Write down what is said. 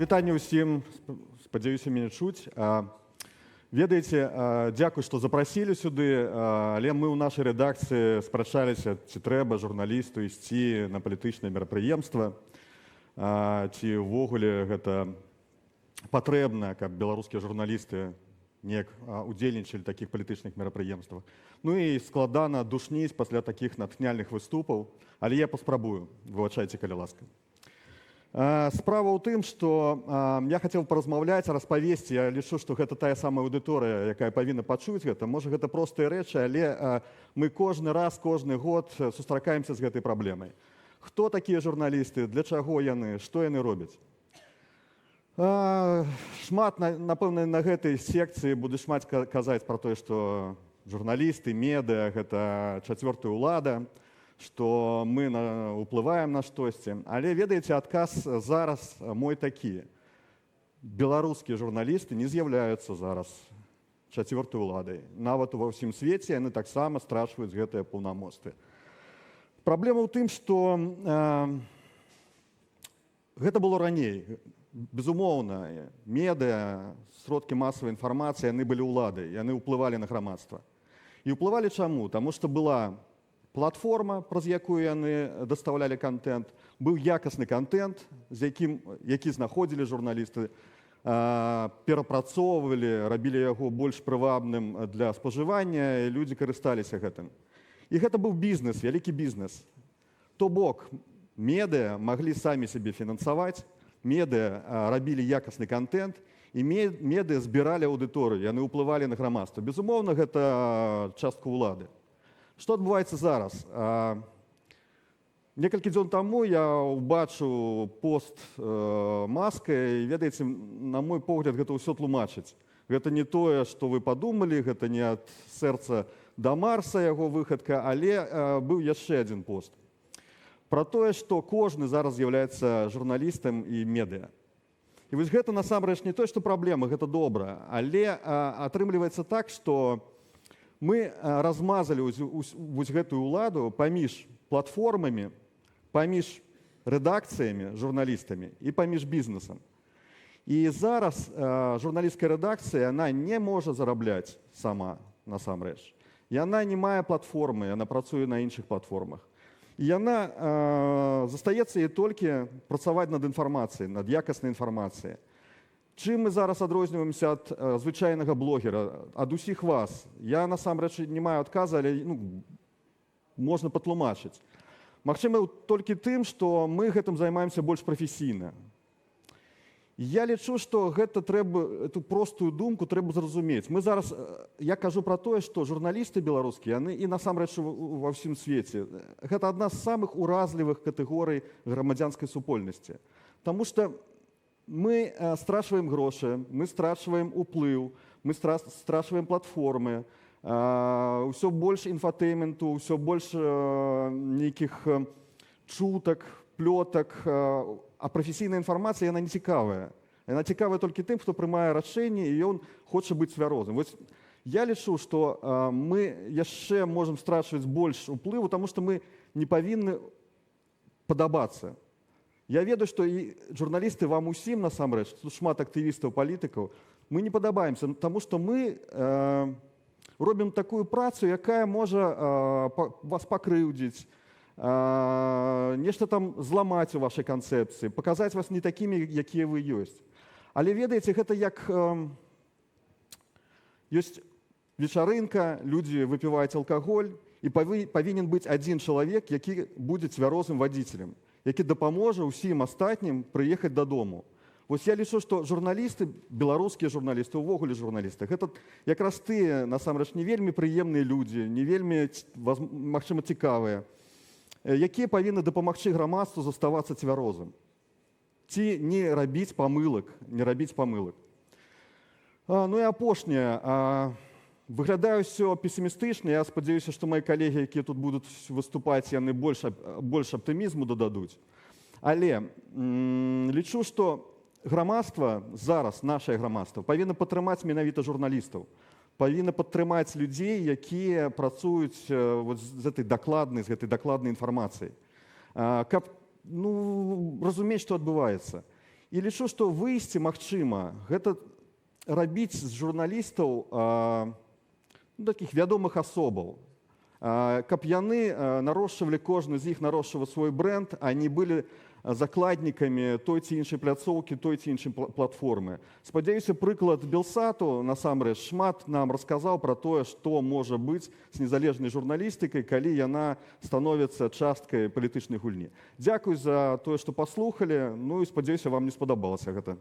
Вітанне ўсім, спадзяюся, мяне чуць. Ведаеце, дзякуй, што запрасілі сюды, але мы ў нашай рэдакцыі спрачаліся, ці трэба журналісту ісці на палітычнае мерапрыемства, ці ўвогуле гэта патрэбна, каб беларускія журналісты неяк удзельнічалі ў такіх палітычных мерапрыемствах. Ну і складана душніць пасля такіх натхняльных выступаў, але я паспрабую, выбачайце, калі ласка. Справа ў тым, што я хацеў паразмаўляць, распавесці, я лічу, што гэта тая самая аўдыторыя, якая павінна пачуць гэта. Можа, гэта простыя рэчы, але мы кожны раз, кожны год сустракаемся з гэтай праблемай. Хто такія журналісты, для чаго яны, што яны робяць? Шмат, напэўна, на гэтай секцыі буду шмат казаць пра тое, што журналісты, медыа – гэта чацвёртая ўлада, што мы ўплываем на штосьці. Але, ведаеце, адказ зараз мой такі. Беларускія журналісты не з'яўляюцца зараз чацвёртай уладай. Нават ва ўсім свеце яны таксама страчваюць гэтыя паўнамоцтвы. Праблема ў тым, што гэта было раней. Безумоўна, медыа, сродкі масавай інфармацыі, яны былі ўладай, яны ўплывалі на грамадства. І ўплывалі чаму? Таму што была платформа, праз якую яны дастаўлялі контент, быў якасны контент, які знаходзілі журналісты, перапрацоўвалі, рабілі яго больш прывабным для спажывання, і людзі карысталіся гэтым. І гэта быў бізнес, вялікі бізнес. То бок, медыа маглі самі сябе фінансаваць, медыа рабілі якасны контент, і медыа збіралі аўдыторыю, яны ўплывалі на грамадства. Безумоўна, гэта частка ўлады. Што адбываецца зараз? Некалькі дзён таму я ўбачыў пост Маска, і, ведаеце, на мой погляд, гэта ўсё тлумачыць. Гэта не тое, што вы падумалі, гэта не ад сэрца да Марса яго выхадка, але быў яшчэ адзін пост. Пра тое, што кожны зараз з'яўляецца журналістам і медыа. І вось гэта насамрэч не тое, што праблема, гэта добра, але атрымліваецца так, што мы размазалі вось гэтую ўладу паміж платформамі, паміж рэдакцыямі, журналістамі і паміж бізнесам. І зараз журналісцкая рэдакцыя, яна не можа зарабляць сама насамрэч. Яна не мае платформы, яна працуе на іншых платформах. І яна застаецца ей толькі працаваць над інфармацыяй, над якаснай інфармацыяй. Чым мы зараз адрозніваемся ад звычайнага блогера, ад усіх вас? Я, насамрэч, не маю адказа, але можна патлумачыць. Магчыма, толькі тым, што мы гэтым займаемся больш прафесійна. Я лічу, што эту простую думку трэба зразумець. Мы зараз, я кажу пра тое, што журналісты беларускія, яны і насамрэч ва ўсім свеце. Гэта адна з самых уразлівых катэгорый грамадзянскай супольнасці. Таму што мы страчваем грошы, мы страчваем уплыў, мы страчваем платформы, ўсё больш інфатэйменту, ўсё больш нейкіх чутак, плётак, а прафесійная інфармацыя, яна не цікавая. Яна цікавая толькі тым, хто прымае рашэнне, і ён хоча быць цвярозым. Вось я лічу, што мы яшчэ можам страчваць больш уплыву, таму што мы не павінны падабацца. Я ведаю, што і журналісты вам усім, насамрэч, тут шмат актывістаў, палітыкаў, мы не падабаемся, таму што мы робім такую працу, якая можа вас пакрыўдзіць, нешта там зламаць у вашай канцэпцыі, паказаць вас не такімі, якія вы ёсць. Але ведаеце, гэта як ёсць вечарынка, людзі выпіваюць алкаголь, і павінен быць адзін чалавек, які будзе цвярозым вадзіцелем, які дапаможа ўсім астатнім прыехаць дадому. Вось я лічу, што журналісты, беларускія журналісты, увогуле журналісты, гэта якраз тыя, насамрэч, не вельмі прыемныя людзі, не вельмі, магчыма, цікавыя, якія павінны дапамагчы грамадству заставацца цвярозым. Ці не рабіць памылак, не рабіць памылак. Ну і апошняе. Выглядае ўсё песімістычна. Я спадзяюся, што мае калегі, якія тут будуць выступаць, яны больш аптымізму дададуць. Але лічу, што грамадства зараз, нашае грамадства, павінна падтрымаць менавіта журналістаў. Павінна падтрымаць людзей, якія працуюць з гэтай дакладнай інфармацыяй. Каб разумець, што адбываецца. І лічу, што выйсці магчыма, гэта рабіць з журналістаў такіх вядомых асобаў, каб яны нарошчвалі, кожны з іх нарошчваў свой бренд, а не былі закладнікамі той ці іншай пляцоўкі, той ці іншай платформы. Спадзяюся, прыклад Белсату насамрэч шмат нам расказаў пра тое, што можа быць з незалежнай журналістыкай, калі яна становіцца часткай палітычнай гульні. Дзякуй за тое, што паслухалі, ну і спадзяюся, вам не спадабалася гэта.